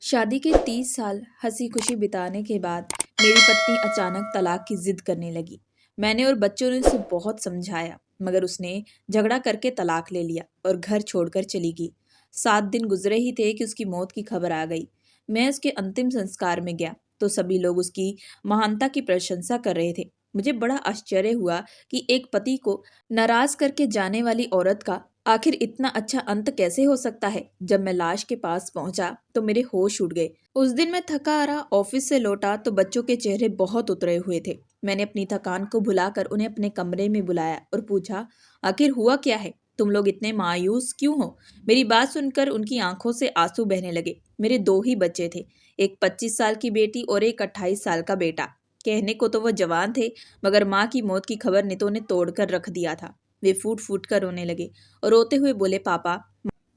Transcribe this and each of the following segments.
शादी के 30 साल हंसी खुशी बिताने के बाद मेरी पत्नी अचानक तलाक की जिद करने लगी। मैंने और बच्चों ने उसे बहुत समझाया, मगर उसने झगड़ा करके तलाक ले लिया और घर छोड़कर चली गई। 7 दिन गुजरे ही थे कि उसकी मौत की खबर आ गई। मैं उसके अंतिम संस्कार में गया तो सभी लोग उसकी महानता की प्रशंसा कर रहे थे। मुझे बड़ा आश्चर्य हुआ कि एक पति को नाराज करके जाने वाली औरत का आखिर इतना अच्छा अंत कैसे हो सकता है। जब मैं लाश के पास पहुंचा तो मेरे होश उड़ गए। उस दिन मैं थका हारा ऑफिस से लौटा तो बच्चों के चेहरे बहुत उतरे हुए थे। मैंने अपनी थकान को भुलाकर उन्हें अपने कमरे में बुलाया और पूछा, आखिर हुआ क्या है? तुम लोग इतने मायूस क्यों हो? मेरी बात सुनकर उनकी आंखों से आंसू बहने लगे। मेरे 2 ही बच्चे थे, एक 25 साल की बेटी और एक 28 साल का बेटा। कहने को तो वो जवान थे, मगर माँ की मौत की खबर ने तो उन्हें तोड़कर रख दिया था। वे फूट फूट कर रोने लगे और रोते हुए बोले, पापा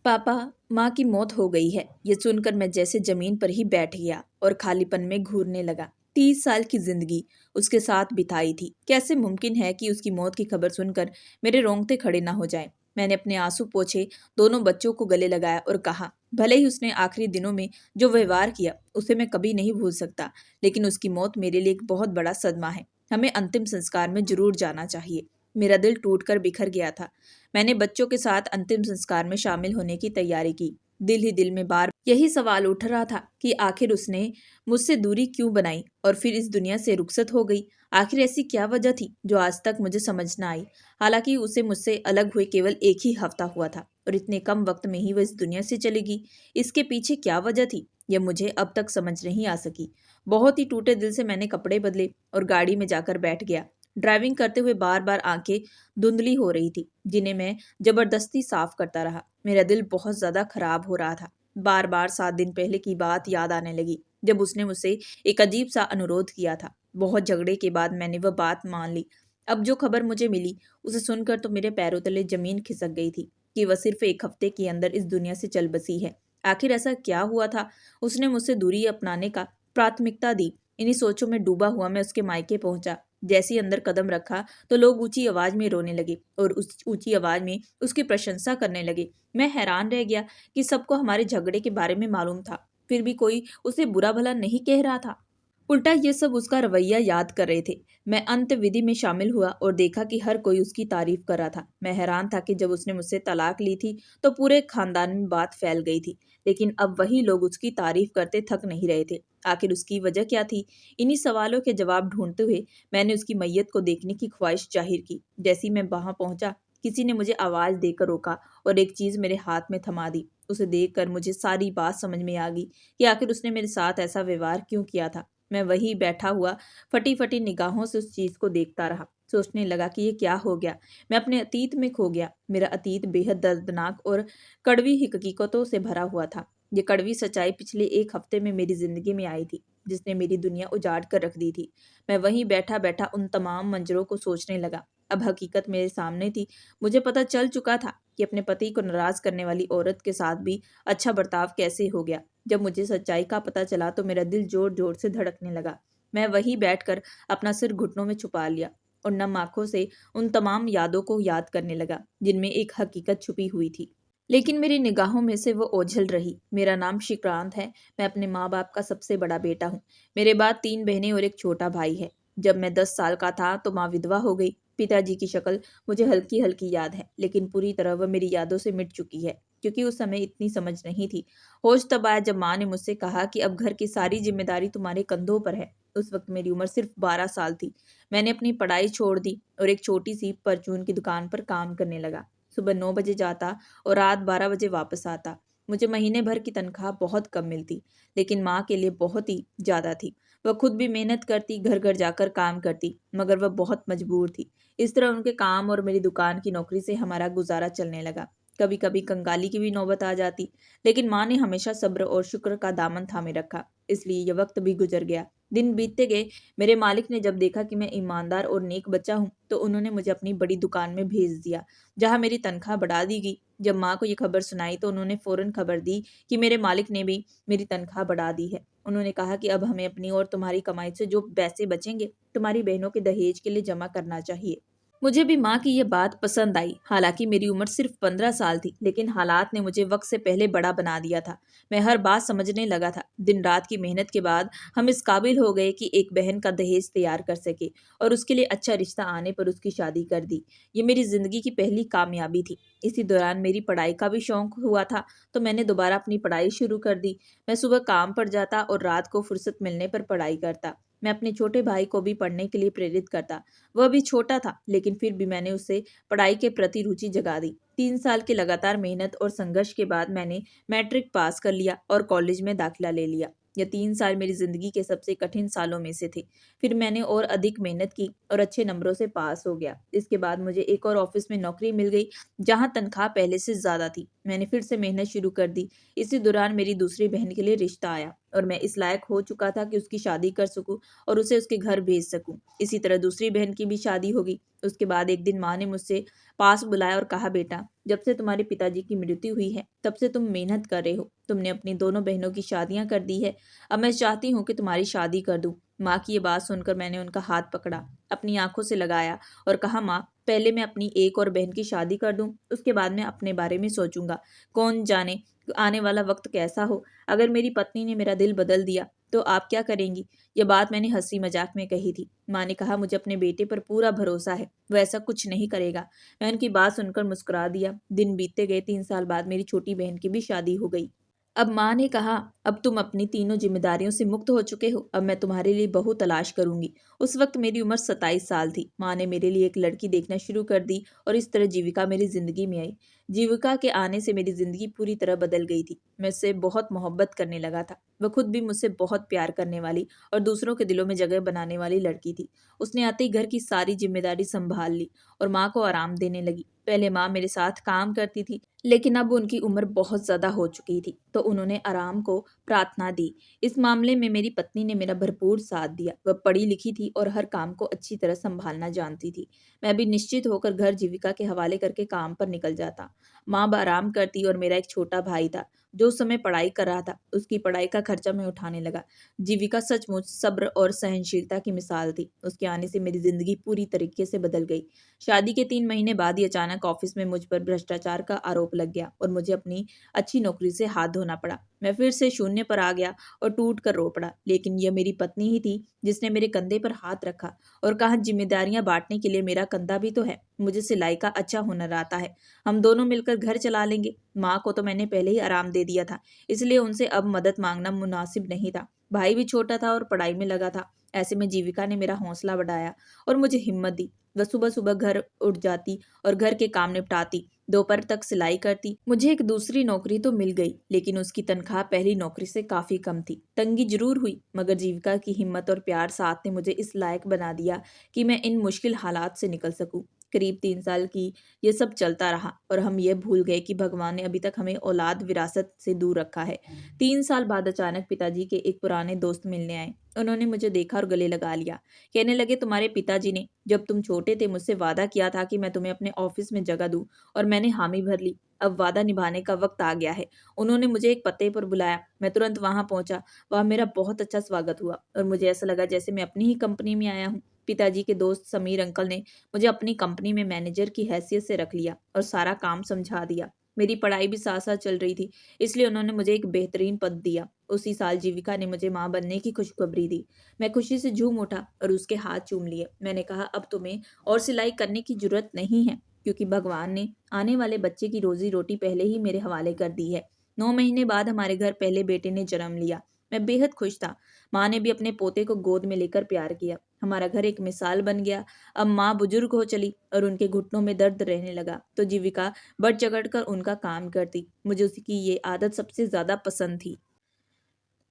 पापा, माँ की मौत हो गई है। ये सुनकर मैं जैसे जमीन पर ही बैठ गया और खालीपन में घूरने लगा। 30 साल की जिंदगी उसके साथ बिताई थी, कैसे मुमकिन है कि उसकी मौत की खबर सुनकर मेरे रोंगटे खड़े ना हो जाएं। मैंने अपने आंसू पोंछे, दोनों बच्चों को गले लगाया और कहा, भले ही उसने आखिरी दिनों में जो व्यवहार किया उसे मैं कभी नहीं भूल सकता, लेकिन उसकी मौत मेरे लिए एक बहुत बड़ा सदमा है। हमें अंतिम संस्कार में जरूर जाना चाहिए। मेरा दिल टूटकर बिखर गया था। मैंने बच्चों के साथ अंतिम संस्कार में शामिल होने की तैयारी की। दिल ही दिल में बार यही सवाल उठ रहा था कि आखिर उसने मुझसे दूरी क्यों बनाई और फिर इस दुनिया से रुखसत हो गई। आखिर ऐसी क्या वजह थी जो आज तक मुझे समझ न आई। हालांकि उसे मुझसे अलग हुए केवल एक ही हफ्ता हुआ था और इतने कम वक्त में ही वह इस दुनिया से चली गई। इसके पीछे क्या वजह थी, यह मुझे अब तक समझ नहीं आ सकी। बहुत ही टूटे दिल से मैंने कपड़े बदले और गाड़ी में जाकर बैठ गया। ड्राइविंग करते हुए बार बार आंखें धुंधली हो रही थी, जिन्हें मैं जबरदस्ती साफ करता रहा। मेरा दिल बहुत ज्यादा खराब हो रहा था। बार बार 7 दिन पहले की बात याद आने लगी, जब उसने मुझसे एक अजीब सा अनुरोध किया था। बहुत झगड़े के बाद मैंने वह बात मान ली। अब जो खबर मुझे मिली उसे सुनकर तो मेरे पैरों तले जमीन खिसक गई थी कि वह सिर्फ एक हफ्ते के अंदर इस दुनिया से चल बसी है। आखिर ऐसा क्या हुआ था? उसने मुझसे दूरी अपनाने का प्राथमिकता दी। इन्हीं सोचों में डूबा हुआ मैं उसके मायके पहुंचा। जैसे ही अंदर कदम रखा तो लोग ऊंची आवाज में रोने लगे और उस ऊंची आवाज में उसकी प्रशंसा करने लगे। मैं हैरान रह गया कि सबको हमारे झगड़े के बारे में मालूम था, फिर भी कोई उसे बुरा भला नहीं कह रहा था। उल्टा ये सब उसका रवैया याद कर रहे थे। मैं अंत विधि में शामिल हुआ और देखा कि हर कोई उसकी तारीफ कर रहा था। मैं हैरान था कि जब उसने मुझसे तलाक ली थी तो पूरे खानदान में बात फैल गई थी, लेकिन अब वही लोग उसकी तारीफ करते थक नहीं रहे थे। आखिर उसकी वजह क्या थी? इन्हीं सवालों के जवाब ढूंढते हुए मैंने उसकी मैयत को देखने की ख्वाहिश जाहिर की। जैसे ही मैं वहां पहुंचा, किसी ने मुझे आवाज देकर रोका और एक चीज मेरे हाथ में थमा दी। उसे देखकर मुझे सारी बात समझ में आ गई कि आखिर उसने मेरे साथ ऐसा व्यवहार क्यों किया था। मैं वही बैठा हुआ फटी फटी निगाहों से उस चीज को देखता रहा, सोचने लगा कि ये क्या हो गया। मैं अपने अतीत में खो गया। मेरा अतीत बेहद दर्दनाक और कड़वी हकीकतों से भरा हुआ था। ये कड़वी सच्चाई पिछले एक हफ्ते में मेरी जिंदगी में आई थी, जिसने मेरी दुनिया उजाड़ कर रख दी थी। मैं वहीं बैठा बैठा उन तमाम मंजरों को सोचने लगा। अब हकीकत मेरे सामने थी। मुझे पता चल चुका था कि अपने पति को नाराज करने वाली औरत के साथ भी अच्छा बर्ताव कैसे हो गया। जब मुझे सच्चाई का पता चला तो मेरा दिल जोर जोर से धड़कने लगा। मैं वहीं बैठकर अपना सिर घुटनों में छुपा लिया और नम आंखों से उन तमाम यादों को याद करने लगा जिनमें एक हकीकत छुपी हुई थी, लेकिन मेरी निगाहों में से वो ओझल रही। मेरा नाम शिक्रांत है। मैं अपने माँ बाप का सबसे बड़ा बेटा हूँ। मेरे बाद 3 बहनें और एक छोटा भाई है। जब मैं 10 साल का था तो माँ विधवा हो गई। पिताजी की शक्ल मुझे हल्की हल्की याद है, लेकिन पूरी तरह वह मेरी यादों से मिट चुकी है, क्योंकि उस समय इतनी समझ नहीं थी। होश तब आया जब माँ ने मुझसे कहा कि अब घर की सारी जिम्मेदारी तुम्हारे कंधों पर है। उस वक्त मेरी उम्र सिर्फ 12 साल थी। मैंने अपनी पढ़ाई छोड़ दी और एक छोटी सी परचून की दुकान पर काम करने लगा। सुबह 9 बजे जाता और रात 12 बजे वापस आता। मुझे महीने भर की तनख्वाह बहुत कम मिलती, लेकिन माँ के लिए बहुत ही ज्यादा थी। वह खुद भी मेहनत करती, घर घर जाकर काम करती, मगर वह बहुत मजबूर थी। इस तरह उनके काम और मेरी दुकान की नौकरी से हमारा गुजारा चलने लगा। कभी कभी कंगाली की भी नौबत आ जाती, लेकिन माँ ने हमेशा सब्र और शुक्र का दामन थामे रखा, इसलिए यह वक्त भी गुजर गया। दिन बीतते गए। मेरे मालिक ने जब देखा कि मैं ईमानदार और नेक बच्चा हूँ तो उन्होंने मुझे अपनी बड़ी दुकान में भेज दिया, जहाँ मेरी तनख्वाह बढ़ा दी गई। जब माँ को ये खबर सुनाई तो उन्होंने फौरन खबर दी कि मेरे मालिक ने भी मेरी तनख्वाह बढ़ा दी है। उन्होंने कहा कि अब हमें अपनी और तुम्हारी कमाई से जो पैसे बचेंगे तुम्हारी बहनों के दहेज के लिए जमा करना चाहिए। मुझे भी माँ की ये बात पसंद आई। हालांकि मेरी उम्र सिर्फ 15 साल थी, लेकिन हालात ने मुझे वक्त से पहले बड़ा बना दिया था। मैं हर बात समझने लगा था। दिन रात की मेहनत के बाद हम इस काबिल हो गए कि एक बहन का दहेज तैयार कर सके और उसके लिए अच्छा रिश्ता आने पर उसकी शादी कर दी। ये मेरी जिंदगी की पहली कामयाबी थी। इसी दौरान मेरी पढ़ाई का भी शौक हुआ था, तो मैंने दोबारा अपनी पढ़ाई शुरू कर दी। मैं सुबह काम पर जाता और रात को फुर्सत मिलने पर पढ़ाई करता। मैं अपने छोटे भाई को भी पढ़ने के लिए प्रेरित करता। वह भी छोटा था, लेकिन फिर भी मैंने उसे पढ़ाई के प्रति रुचि जगा दी। 3 साल की लगातार मेहनत और संघर्ष के बाद मैंने मैट्रिक पास कर लिया और कॉलेज में दाखिला ले लिया। यह 3 साल मेरी जिंदगी के सबसे कठिन सालों में से थे। फिर मैंने और अधिक मेहनत की और अच्छे नंबरों से पास हो गया। इसके बाद मुझे एक और ऑफिस में नौकरी मिल गई, जहाँ तनख्वाह पहले से ज्यादा थी। मैंने फिर से मेहनत शुरू कर दी। इसी दौरान मेरी दूसरी बहन के लिए रिश्ता आया और मैं इस लायक हो चुका था कि उसकी शादी कर सकूं और उसे उसके घर भेज सकूं। इसी तरह दूसरी बहन की भी शादी हो गई। उसके बाद एक दिन माँ ने मुझसे पास बुलाया और कहा, बेटा, जब से तुम्हारे पिताजी की मृत्यु हुई है तब से तुम मेहनत कर रहे हो। तुमने अपनी दोनों बहनों की शादियां कर दी है। अब मैं चाहती हूँ कि तुम्हारी शादी कर दूं। माँ की ये बात सुनकर मैंने उनका हाथ पकड़ा, अपनी आंखों से लगाया और कहा, माँ, पहले मैं अपनी एक और बहन की शादी कर दूं, उसके बाद मैं अपने बारे में सोचूंगा। कौन जाने आने वाला वक्त कैसा हो। अगर मेरी पत्नी ने मेरा दिल बदल दिया तो आप क्या करेंगी? यह बात मैंने हंसी मजाक में कही थी। माँ ने कहा, मुझे अपने बेटे पर पूरा भरोसा है, वो ऐसा कुछ नहीं करेगा। मैं उनकी बात सुनकर मुस्कुरा दिया। दिन बीतते गए। 3 साल बाद मेरी छोटी बहन की भी शादी हो गई। अब माँ ने कहा, अब तुम अपनी तीनों जिम्मेदारियों से मुक्त हो चुके हो, अब मैं तुम्हारे लिए बहू तलाश करूंगी। उस वक्त मेरी उम्र 27 साल थी। माँ ने मेरे लिए एक लड़की देखना शुरू कर दी और इस तरह जीविका मेरी जिंदगी में आई। जीविका के आने से मेरी जिंदगी पूरी तरह बदल गई थी। मैं उससे बहुत मोहब्बत करने लगा था। वह खुद भी मुझसे बहुत प्यार करने वाली और दूसरों के दिलों में जगह बनाने वाली लड़की थी। उसने आते ही घर की सारी जिम्मेदारी संभाल ली और माँ को आराम देने लगी। पहले माँ मेरे साथ काम करती थी, लेकिन अब उनकी उम्र बहुत ज्यादा हो चुकी थी, तो उन्होंने आराम को प्रार्थना दी। इस मामले में मेरी पत्नी ने मेरा भरपूर साथ दिया। वह पढ़ी लिखी थी और हर काम को अच्छी तरह संभालना जानती थी। मैं भी निश्चित होकर घर जीविका के हवाले करके काम पर निकल जाता। माँ आराम करती और मेरा एक छोटा भाई था जो उस समय पढ़ाई कर रहा था। उसकी पढ़ाई का खर्चा मैं उठाने लगा। जीविका सचमुच सब्र और सहनशीलता की मिसाल थी। उसके आने से मेरी जिंदगी पूरी तरीके से बदल गई। शादी के 3 महीने बाद ही अचानक ऑफिस में मुझ पर भ्रष्टाचार का आरोप लग गया और मुझे अपनी अच्छी नौकरी से हाथ धोना पड़ा। मैं फिर से शून्य पर आ गया और टूट कर रो पड़ा। लेकिन यह मेरी पत्नी ही थी जिसने मेरे कंधे पर हाथ रखा और कहा, जिम्मेदारियां बांटने के लिए मेरा कंधा भी तो है। मुझे सिलाई का अच्छा हुनर आता है, हम दोनों मिलकर घर चला लेंगे। माँ को तो मैंने पहले ही आराम दे दिया था, इसलिए उनसे अब मदद मांगना मुनासिब नहीं था। भाई भी छोटा था और पढ़ाई में लगा था। ऐसे में जीविका ने मेरा हौसला बढ़ाया और मुझे हिम्मत दी। वह सुबह सुबह घर उठ जाती और घर के काम निपटाती, दोपहर तक सिलाई करती। मुझे एक दूसरी नौकरी तो मिल गई, लेकिन उसकी तनख्वाह पहली नौकरी से काफी कम थी। तंगी जरूर हुई, मगर जीविका की हिम्मत और प्यार साथ ने मुझे इस लायक बना दिया कि मैं इन मुश्किल हालात से निकल सकूं। करीब 3 साल की ये सब चलता रहा और हम ये भूल गए कि भगवान ने अभी तक हमें औलाद विरासत से दूर रखा है। 3 साल बाद अचानक पिताजी के एक पुराने दोस्त मिलने आए। उन्होंने मुझे देखा और गले लगा लिया। कहने लगे, तुम्हारे पिताजी ने जब तुम छोटे थे मुझसे वादा किया था कि मैं तुम्हें अपने ऑफिस में जगह दूं, और मैंने हामी भर ली। अब वादा निभाने का वक्त आ गया है। उन्होंने मुझे एक पते पर बुलाया। मैं तुरंत वहां पहुंचा। वहां मेरा बहुत अच्छा स्वागत हुआ और मुझे ऐसा लगा जैसे मैं अपनी ही कंपनी में आया हूँ। पिताजी के दोस्त समीर अंकल ने मुझे अपनी कंपनी में मैनेजर की हैसियत से रख लिया और सारा काम समझा दिया। मेरी पढ़ाई भी साथ साथ चल रही थी, इसलिए उन्होंने मुझे एक बेहतरीन पद दिया। उसी साल जीविका ने मुझे माँ बनने की खुशखबरी दी। मैं खुशी से झूम उठा और उसके हाथ चूम लिए। मैंने कहा, अब तुम्हें और सिलाई करने की जरूरत नहीं है, क्योंकि भगवान ने आने वाले बच्चे की रोजी रोटी पहले ही मेरे हवाले कर दी है। 9 महीने बाद हमारे घर पहले बेटे ने जन्म लिया। मैं बेहद खुश था। माँ ने भी अपने पोते को गोद में लेकर प्यार किया। हमारा घर एक मिसाल बन गया। अब माँ बुजुर्ग हो चली और उनके घुटनों में दर्द रहने लगा, तो जीविका बढ़ चढ़ कर उनका काम करती। मुझे उसकी ये आदत सबसे ज्यादा पसंद थी।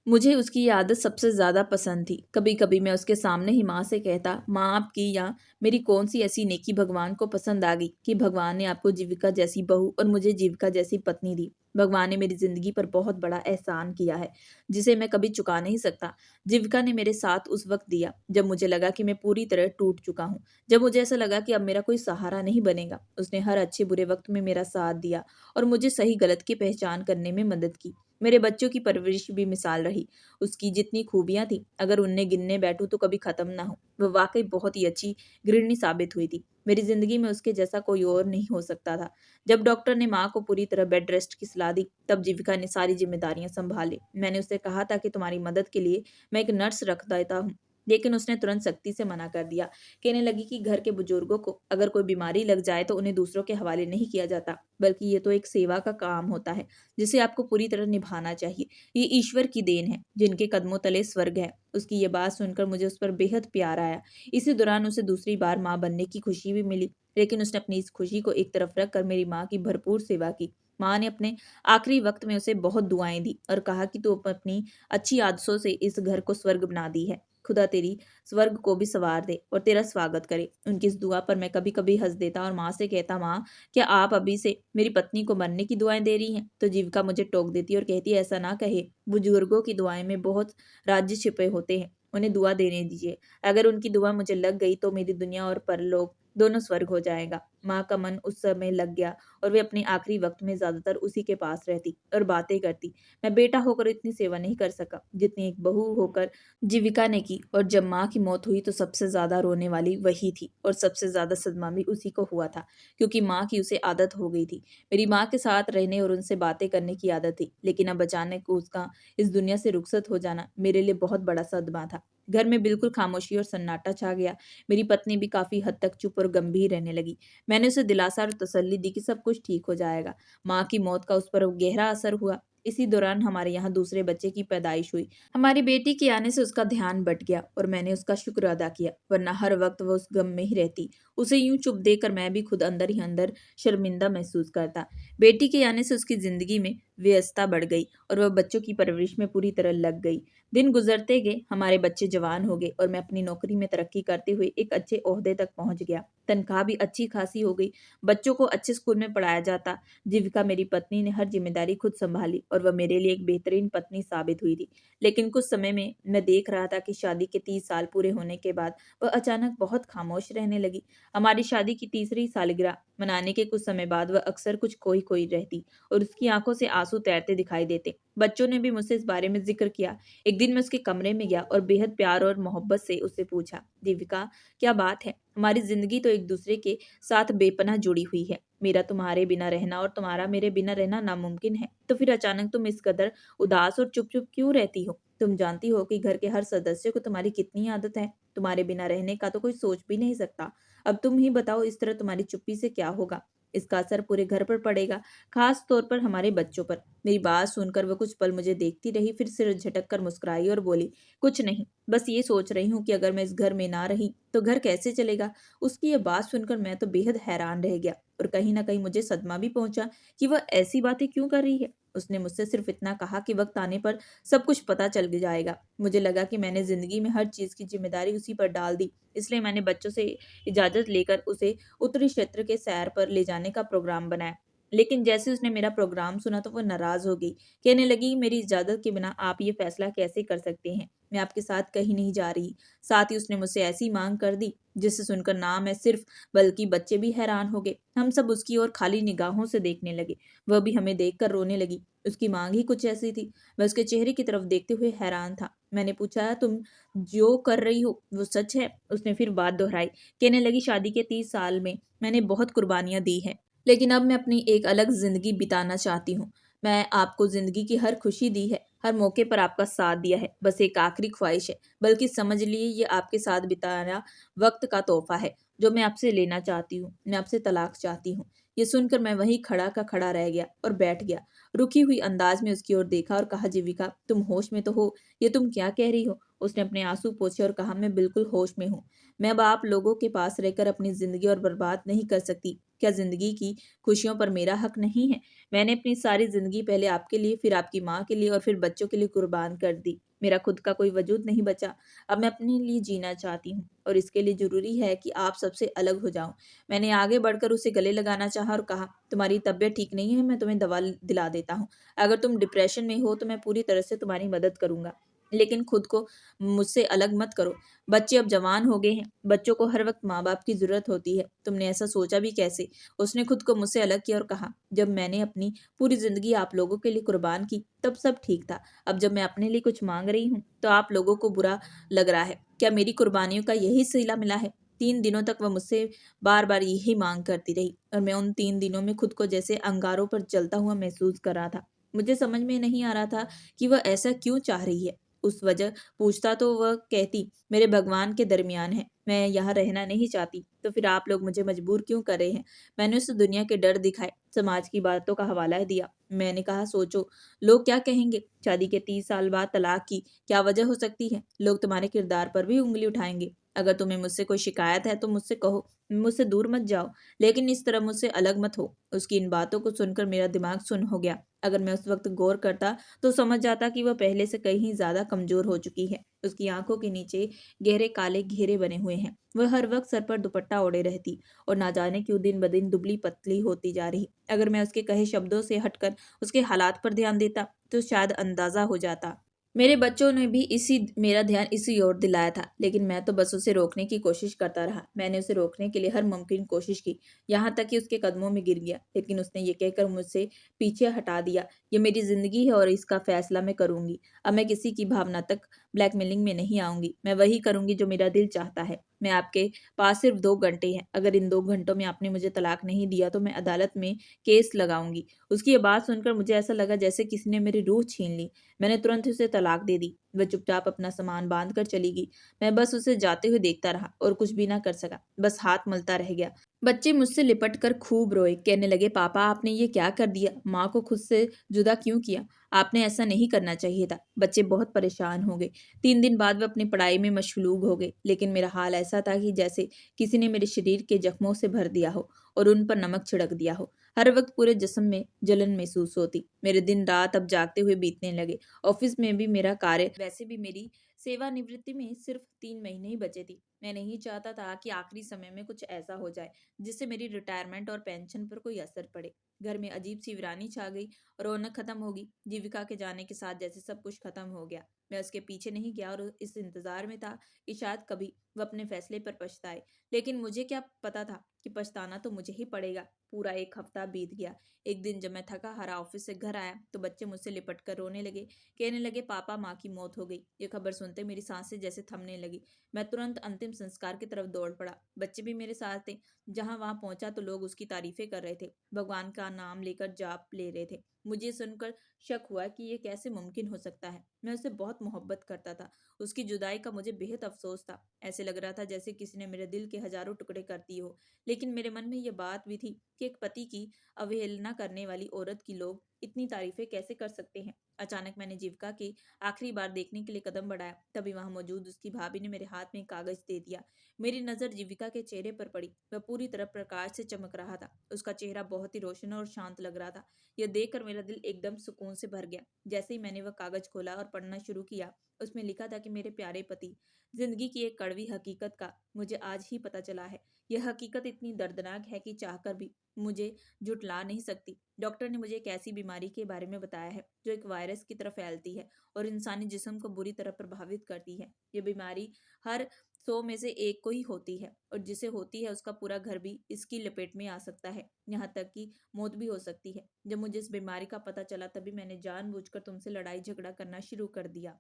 मुझे उसकी ये आदत सबसे ज़्यादा पसंद थी। कभी कभी मैं उसके सामने ही माँ से कहता, माँ, आपकी या मेरी कौन सी ऐसी नेकी भगवान को पसंद आ गई कि भगवान ने आपको जीविका जैसी बहू और मुझे जीविका जैसी पत्नी दी। भगवान ने मेरी जिंदगी पर बहुत बड़ा एहसान किया है, जिसे मैं कभी चुका नहीं सकता। जीविका ने मेरे साथ उस वक्त दिया जब मुझे लगा कि मैं पूरी तरह टूट चुका हूँ, जब मुझे ऐसा लगा कि अब मेरा कोई सहारा नहीं बनेगा। उसने हर अच्छे बुरे वक्त में मेरा साथ दिया और मुझे सही गलत की पहचान करने में मदद की। मेरे बच्चों की परवरिश भी मिसाल रही। उसकी जितनी खूबियाँ थी, अगर उन्हें गिनने बैठूँ तो कभी ख़त्म ना हो। वह वाक़ई बहुत ही अच्छी गृहिणी साबित हुई थी। मेरी ज़िंदगी में उसके जैसा कोई और नहीं हो सकता था। जब डॉक्टर ने माँ को पूरी तरह बेड रेस्ट की सलाह दी, तब जीविका ने सारी ज़िम्मेदारियाँ सँभाली। मैंने उससे कहा था कि तुम्हारी मदद के लिए मैं एक नर्स रख देता हूँ, लेकिन उसने तुरंत सख्ती से मना कर दिया। कहने लगी कि घर के बुजुर्गों को अगर कोई बीमारी लग जाए तो उन्हें दूसरों के हवाले नहीं किया जाता, बल्कि ये तो एक सेवा का काम होता है, जिसे आपको पूरी तरह निभाना चाहिए। ये ईश्वर की देन है, जिनके कदमों तले स्वर्ग है। उसकी ये बात सुनकर मुझे उस पर बेहद प्यार आया। इसी दौरान उसे दूसरी बार माँ बनने की खुशी भी मिली, लेकिन उसने अपनी इस खुशी को एक तरफ रखकर मेरी माँ की भरपूर सेवा की। माँ ने अपने आखिरी वक्त में उसे बहुत दुआएं दी और कहा कि तू अपनी अच्छी आदतों से इस घर को स्वर्ग बना दी है। खुदा तेरी स्वर्ग को भी सवार दे और तेरा स्वागत करे। उनकी इस दुआ पर मैं कभी कभी हंस देता और माँ से कहता, माँ क्या आप अभी से मेरी पत्नी को मरने की दुआएं दे रही हैं? तो जीविका मुझे टोक देती और कहती, ऐसा ना कहे, बुजुर्गों की दुआएं में बहुत राज्य छिपे होते हैं, उन्हें दुआ देने दीजिए। अगर उनकी दुआ मुझे लग गई तो मेरी दुनिया और परलोक दोनों स्वर्ग हो जाएगा। माँ का मन उस समय लग गया और वे अपने आखिरी वक्त में ज्यादातर उसी के पास रहती और बातें करती। मैं बेटा होकर इतनी सेवा नहीं कर सका जितनी एक बहू होकर जीविका ने की, और जब माँ की मौत हुई तो सबसे ज्यादा रोने वाली वही थी और सबसे ज्यादा सदमा भी उसी को हुआ था, क्योंकि माँ की उसे आदत हो गई थी। मेरी माँ के साथ रहने और उनसे बातें करने की आदत थी, लेकिन अब अचानक उसका इस दुनिया से रुखसत हो जाना मेरे लिए बहुत बड़ा सदमा था। घर में बिल्कुल खामोशी और सन्नाटा छा गया। मेरी पत्नी भी काफी हद तक चुप और गंभीर रहने लगी। मैंने उसे दिलासा और तसल्ली दी कि सब कुछ ठीक हो जाएगा। माँ की मौत का उस पर गहरा असर हुआ। इसी दौरान हमारे यहाँ दूसरे बच्चे की पैदाइश हुई। हमारी बेटी के आने से उसका ध्यान बट गया और मैंने उसका शुक्र अदा किया, वरना हर वक्त वह उस गम में ही रहती। उसे यूं चुप देखकर मैं भी खुद अंदर ही अंदर शर्मिंदा महसूस करता। बेटी के आने से उसकी जिंदगी में व्यस्तता बढ़ गई और वह बच्चों की परवरिश में पूरी तरह लग गई। दिन गुजरते गए, हमारे बच्चे जवान हो गए और मैं अपनी नौकरी में तरक्की करते हुए एक अच्छे ओहदे तक पहुंच गया। तनख्वाह भी अच्छी खासी हो गई। बच्चों को अच्छे स्कूल में पढ़ाया जाता। जीविका मेरी पत्नी ने हर जिम्मेदारी खुद संभाली और वह मेरे लिए एक बेहतरीन पत्नी साबित हुई थी। लेकिन कुछ समय में मैं देख रहा था कि शादी के 30 साल पूरे होने के बाद वह अचानक बहुत खामोश रहने लगी। हमारी शादी की तीसरी सालगिरह मनाने के कुछ समय बाद वह अक्सर कुछ खोई खोई रहती और उसकी आंखों से आंसू तैरते दिखाई देते। बच्चों ने भी मुझसे इस बारे में जिक्र किया। एक दिन मैं उसके कमरे में गया और बेहद प्यार और मोहब्बत से उससे पूछा, जीविका क्या बात है? हमारी जिंदगी तो एक दूसरे के साथ बेपनाह जुड़ी हुई है। मेरा तुम्हारे बिना रहना और तुम्हारा मेरे बिना रहना नामुमकिन है, तो फिर अचानक तुम इस कदर उदास और चुप चुप क्यों रहती हो? तुम जानती हो कि घर के हर सदस्य को तुम्हारी कितनी आदत है। तुम्हारे बिना रहने का तो कोई सोच भी नहीं सकता। अब तुम ही बताओ, इस तरह तुम्हारी चुप्पी से क्या होगा? इसका असर पूरे घर पर पड़ेगा, खास तौर पर हमारे बच्चों पर। मेरी बात सुनकर वह कुछ पल मुझे देखती रही, फिर सिर झटक कर मुस्कुराई और बोली, कुछ नहीं, बस ये सोच रही हूँ कि अगर मैं इस घर में ना रही तो घर कैसे चलेगा। उसकी ये बात सुनकर मैं तो बेहद हैरान रह गया और कहीं ना कहीं मुझे सदमा भी पहुंचा कि वह ऐसी बातें क्यों कर रही है। उसने मुझसे सिर्फ इतना कहा कि वक्त आने पर सब कुछ पता चल जाएगा। मुझे लगा कि मैंने जिंदगी में हर चीज की जिम्मेदारी उसी पर डाल दी, इसलिए मैंने बच्चों से इजाजत लेकर उसे उत्तरी क्षेत्र के सैर पर ले जाने का प्रोग्राम बनाया। लेकिन जैसे उसने मेरा प्रोग्राम सुना तो वो नाराज हो गई। कहने लगी, मेरी इजाजत के बिना आप ये फैसला कैसे कर सकते हैं? मैं आपके साथ कहीं नहीं जा रही। साथ ही उसने मुझसे ऐसी मांग कर दी जिसे सुनकर ना मैं सिर्फ बल्कि बच्चे भी हैरान हो गए। हम सब उसकी ओर खाली निगाहों से देखने लगे। वह भी हमें देखकर रोने लगी। उसकी मांग ही कुछ ऐसी थी। मैं उसके चेहरे की तरफ देखते हुए हैरान था। मैंने पूछा, तुम जो कर रही हो वो सच है? उसने फिर बात दोहराई। कहने लगी, शादी के 30 साल में मैंने बहुत कुर्बानियां दी हैं, लेकिन अब मैं अपनी एक अलग जिंदगी बिताना चाहती हूँ। मैं आपको जिंदगी की हर खुशी दी है, हर मौके पर आपका साथ दिया है, बस एक आखिरी ख्वाहिश है, बल्कि समझ लिए ये आपके साथ बिताया वक्त का तोहफा है जो मैं आपसे लेना चाहती हूँ। मैं आपसे तलाक चाहती हूँ। ये सुनकर मैं वहीं खड़ा का खड़ा रह गया और बैठ गया। रुकी हुई अंदाज में उसकी ओर देखा और कहा, जीविका तुम होश में तो हो? ये तुम क्या कह रही हो? उसने अपने आंसू पोंछे और कहा, मैं बिल्कुल होश में हूँ। मैं अब आप लोगों के पास रहकर अपनी जिंदगी और बर्बाद नहीं कर सकती। क्या जिंदगी की खुशियों पर मेरा हक नहीं है? मैंने अपनी सारी जिंदगी पहले आपके लिए, फिर आपकी माँ के लिए और फिर बच्चों के लिए कुर्बान कर दी। मेरा खुद का कोई वजूद नहीं बचा। अब मैं अपने लिए जीना चाहती हूँ और इसके लिए जरूरी है कि आप सबसे अलग हो जाऊं। मैंने आगे बढ़कर उसे गले लगाना चाहा और कहा, तुम्हारी तबीयत ठीक नहीं है, मैं तुम्हें दवा दिला देता हूँ। अगर तुम डिप्रेशन में हो तो मैं पूरी तरह से तुम्हारी मदद करूंगा। लेकिन खुद को मुझसे अलग मत करो। बच्चे अब जवान हो गए हैं, बच्चों को हर वक्त माँ बाप की जरूरत होती है। तुमने ऐसा सोचा भी कैसे? उसने खुद को मुझसे अलग किया और कहा, जब मैंने अपनी पूरी जिंदगी आप लोगों के लिए कुर्बान की तब सब ठीक था। अब जब मैं अपने लिए कुछ मांग रही हूँ तो आप लोगों को बुरा लग रहा है। क्या मेरी कुर्बानियों का यही सिला मिला है? 3 दिनों तक वह मुझसे बार बार यही मांग करती रही और मैं उन 3 दिनों में खुद को जैसे अंगारों पर जलता हुआ महसूस कर रहा था। मुझे समझ में नहीं आ रहा था कि वह ऐसा क्यों चाह रही है। उस वजह पूछता तो वह कहती, मेरे भगवान के दरमियान है, मैं यहाँ रहना नहीं चाहती। तो फिर आप लोग मुझे मजबूर क्यों कर रहे हैं? मैंने उसे दुनिया के डर दिखाए, समाज की बातों का हवाला दिया। मैंने कहा, सोचो लोग क्या कहेंगे? शादी के 30 साल बाद तलाक की क्या वजह हो सकती है? लोग तुम्हारे किरदार पर भी उंगली उठाएंगे। अगर तुम्हें मुझसे कोई शिकायत है तो मुझसे कहो, मुझसे दूर मत जाओ, लेकिन इस तरह मुझसे अलग मत हो। उसकी इन बातों को सुनकर मेरा दिमाग सुन्न हो गया। अगर मैं उस वक्त गौर करता तो समझ जाता कि वह पहले से कहीं ज्यादा कमजोर हो चुकी है। उसकी आंखों के नीचे गहरे काले घेरे बने हुए हैं। वह हर वक्त सर पर दुपट्टा ओढ़े रहती और ना जाने क्यों दिन ब दिन दुबली पतली होती जा रही। अगर मैं उसके कहे शब्दों से हटकर उसके हालात पर ध्यान देता तो शायद अंदाजा हो जाता। मेरे बच्चों ने भी इसी मेरा ध्यान इसी ओर दिलाया था, लेकिन मैं तो बस उसे रोकने की कोशिश करता रहा। मैंने उसे रोकने के लिए हर मुमकिन कोशिश की, यहाँ तक कि उसके कदमों में गिर गया, लेकिन उसने ये कहकर मुझसे पीछे हटा दिया, ये मेरी जिंदगी है और इसका फैसला मैं करूंगी। अब मैं किसी की भावनात्मक ब्लैकमेलिंग में नहीं आऊंगी। मैं वही करूंगी जो मेरा दिल चाहता है। मैं आपके पास सिर्फ 2 घंटे हैं। अगर इन 2 घंटों में आपने मुझे तलाक नहीं दिया तो मैं अदालत में केस लगाऊंगी। उसकी ये बात सुनकर मुझे ऐसा लगा जैसे किसी ने मेरी रूह छीन ली। मैंने तुरंत उसे तलाक दे दी। वह चुपचाप अपना सामान बांध कर चली गई। मैं बस उसे जाते हुए देखता रहा और कुछ भी ना कर सका, बस हाथ मलता रह गया। बच्चे मुझसे लिपट कर खूब रोए, कहने लगे, पापा आपने ये क्या कर दिया? माँ को खुद से जुदा क्यों किया? आपने ऐसा नहीं करना चाहिए था। बच्चे बहुत परेशान हो गए। 3 दिन बाद वे अपनी पढ़ाई में मशगूल हो गए, लेकिन मेरा हाल ऐसा था कि जैसे किसी ने मेरे शरीर के जख्मों से भर दिया हो और उन पर नमक छिड़क दिया हो। हर वक्त पूरे जिस्म में जलन महसूस होती। मेरे दिन रात अब जागते हुए बीतने लगे। ऑफिस में भी मेरा कार्य, वैसे भी मेरी सेवानिवृत्ति में सिर्फ 3 महीने ही बचे थे। मैं नहीं चाहता था कि आखिरी समय में कुछ ऐसा हो जाए जिससे मेरी रिटायरमेंट और पेंशन पर कोई असर पड़े। घर में अजीब सी वीरानी छा गई, रौनक खत्म होगी। जीविका के जाने के साथ जैसे सब कुछ खत्म हो गया। मैं उसके पीछे नहीं गया और इस इंतजार में था कि शायद कभी वह अपने फैसले पर पछताए। लेकिन मुझे क्या पता था कि पछताना तो मुझे ही पड़ेगा। पूरा एक हफ्ता बीत गया। एक दिन जब मैं थका हारा ऑफिस से घर आया तो बच्चे मुझसे लिपट कर रोने लगे, कहने लगे, पापा माँ की मौत हो गई। ये खबर सुनते मेरी सांसें जैसे थमने लगी। मैं तुरंत अंतिम संस्कार की तरफ दौड़ पड़ा। बच्चे भी मेरे साथ थे। जहां वहां पहुंचा तो लोग उसकी तारीफें कर रहे थे, भगवान का नाम लेकर जाप ले रहे थे। मुझे सुनकर शक हुआ कि ये कैसे मुमकिन हो सकता है। मैं उससे बहुत मोहब्बत करता था। उसकी जुदाई का मुझे बेहद अफसोस था। ऐसे लग रहा था जैसे किसी ने मेरे दिल के हजारों टुकड़े कर दिए हो। लेकिन मेरे मन में यह बात भी थी कि एक पति की अवहेलना करने वाली औरत की लोग इतनी तारीफें कैसे कर सकते हैं। अचानक मैंने जीविका की आखिरी बार देखने के लिए कदम बढ़ाया, तभी वहां मौजूद उसकी भाभी ने मेरे हाथ में एक कागज दे दिया। मेरी नजर जीविका के चेहरे पर पड़ी। वह पूरी तरह प्रकाश से चमक रहा था। उसका चेहरा बहुत ही रोशन और शांत लग रहा था। यह देखकर मेरा दिल एकदम सुकून से भर गया। जैसे ही मैंने वह कागज खोला और पढ़ना शुरू किया, उसमें लिखा था कि मेरे प्यारे पति, जिंदगी की एक कड़वी हकीकत का मुझे आज ही पता चला है। यह हकीकत इतनी दर्दनाक है कि चाहकर भी मुझे जुटला नहीं सकती। डॉक्टर ने मुझे एक ऐसी बीमारी के बारे में बताया है जो एक वायरस की तरह फैलती है और इंसानी जिस्म को बुरी तरह प्रभावित करती है। ये बीमारी हर 100 में से एक को ही होती है और जिसे होती है उसका पूरा घर भी इसकी लपेट में आ सकता है, यहाँ तक कि मौत भी हो सकती है। जब मुझे इस बीमारी का पता चला तभी मैंने जानबूझकर तुमसे लड़ाई झगड़ा करना शुरू कर दिया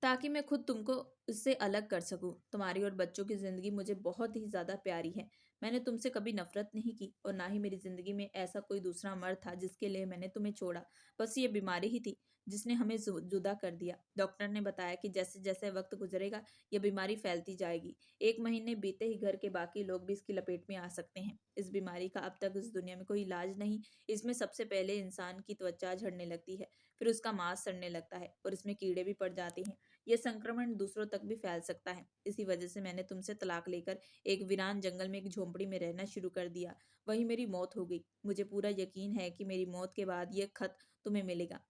ताकि मैं खुद तुमको इससे अलग कर सकूं। तुम्हारी और बच्चों की जिंदगी मुझे बहुत ही ज्यादा प्यारी है। मैंने तुमसे कभी नफरत नहीं की और ना ही मेरी जिंदगी में ऐसा कोई दूसरा मर्द था जिसके लिए मैंने तुम्हें छोड़ा। बस ये बीमारी ही थी जिसने हमें जुदा कर दिया। डॉक्टर ने बताया कि जैसे जैसे वक्त गुजरेगा यह बीमारी फैलती जाएगी। 1 महीने बीते ही घर के बाकी लोग भी इसकी लपेट में आ सकते हैं। इस बीमारी का अब तक इस दुनिया में कोई इलाज नहीं। इसमें सबसे पहले इंसान की त्वचा झड़ने लगती है, फिर उसका मांस सड़ने लगता है और इसमें कीड़े भी पड़ जाते हैं। यह संक्रमण दूसरों तक भी फैल सकता है। इसी वजह से मैंने तुमसे तलाक लेकर एक वीरान जंगल में एक झोंपड़ी में रहना शुरू कर दिया। वहीं मेरी मौत हो गई। मुझे पूरा यकीन है कि मेरी मौत के बाद यह खत तुम्हें मिलेगा।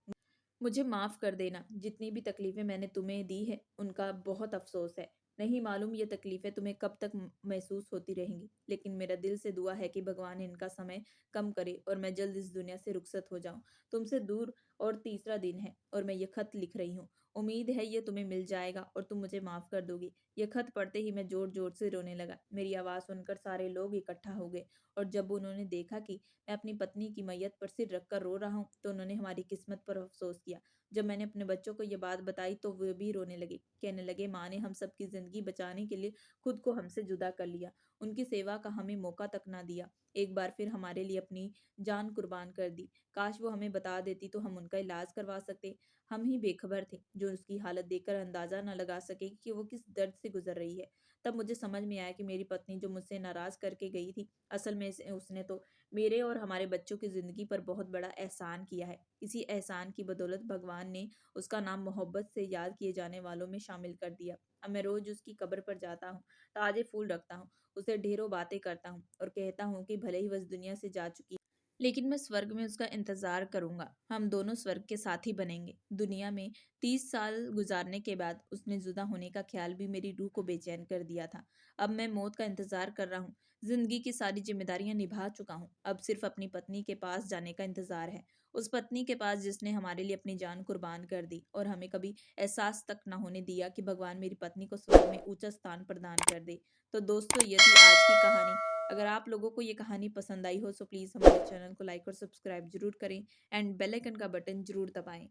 मुझे माफ कर देना। जितनी भी तकलीफें मैंने तुम्हें दी है उनका बहुत अफसोस है। नहीं मालूम ये तकलीफें तुम्हें कब तक महसूस होती रहेंगी, लेकिन मेरा दिल से दुआ है कि भगवान इनका समय कम करे और मैं जल्द इस दुनिया से रुखसत हो जाऊं। तुमसे दूर और तीसरा दिन है और मैं ये खत लिख रही हूँ। उम्मीद है ये तुम्हें मिल जाएगा और तुम मुझे माफ कर दोगी। ये खत पढ़ते ही मैं जोर जोर से रोने लगा। मेरी आवाज़ सुनकर सारे लोग इकट्ठा हो गए और जब उन्होंने देखा कि मैं अपनी पत्नी की मैयत पर सिर रखकर रो रहा हूँ तो उन्होंने हमारी किस्मत पर अफसोस किया। जब मैंने अपने बच्चों को ये बात बताई तो वे भी रोने लगे। कहने लगे, माँ ने हम सबकी जिंदगी बचाने के लिए खुद को हमसे जुदा कर लिया, उनकी सेवा का हमें मौका तक ना दिया, एक बार फिर हमारे लिए अपनी जान कुर्बान कर दी। काश वो हमें बता देती तो हम उनका इलाज करवा सकते। हम ही बेखबर थे जो उसकी हालत देखकर अंदाजा न लगा सके कि वो किस दर्द से गुजर रही है। तब मुझे समझ में आया कि मेरी पत्नी जो मुझसे नाराज करके गई थी, असल में उसने तो मेरे और हमारे बच्चों की जिंदगी पर बहुत बड़ा एहसान किया है। इसी एहसान की बदौलत भगवान ने उसका नाम मोहब्बत से याद किए जाने वालों में शामिल कर दिया। अब मैं रोज उसकी कब्र पर जाता हूँ, ताजे फूल रखता हूँ, उसे ढेरों बातें करता हूँ और कहता हूँ कि भले ही वह इस दुनिया से जा चुकी, लेकिन मैं स्वर्ग में उसका इंतजार करूंगा। हम दोनों स्वर्ग के साथी बनेंगे। दुनिया में 30 साल गुजारने के बाद उसने जुदा होने का ख्याल भी मेरी रूह को बेचैन कर दिया था। अब मैं मौत का इंतजार कर रहा हूँ। जिंदगी की सारी जिम्मेदारियां निभा चुका हूँ। अब सिर्फ अपनी पत्नी के पास जाने का इंतजार है। उस पत्नी के पास जिसने हमारे लिए अपनी जान कुर्बान कर दी और हमें कभी एहसास तक न होने दिया कि भगवान मेरी पत्नी को स्वर्ग में ऊंचा स्थान प्रदान कर दे। तो दोस्तों, ये थी आज की कहानी। अगर आप लोगों को ये कहानी पसंद आई हो तो प्लीज़ हमारे चैनल को लाइक और सब्सक्राइब जरूर करें एंड बेल आइकन का बटन जरूर दबाएं।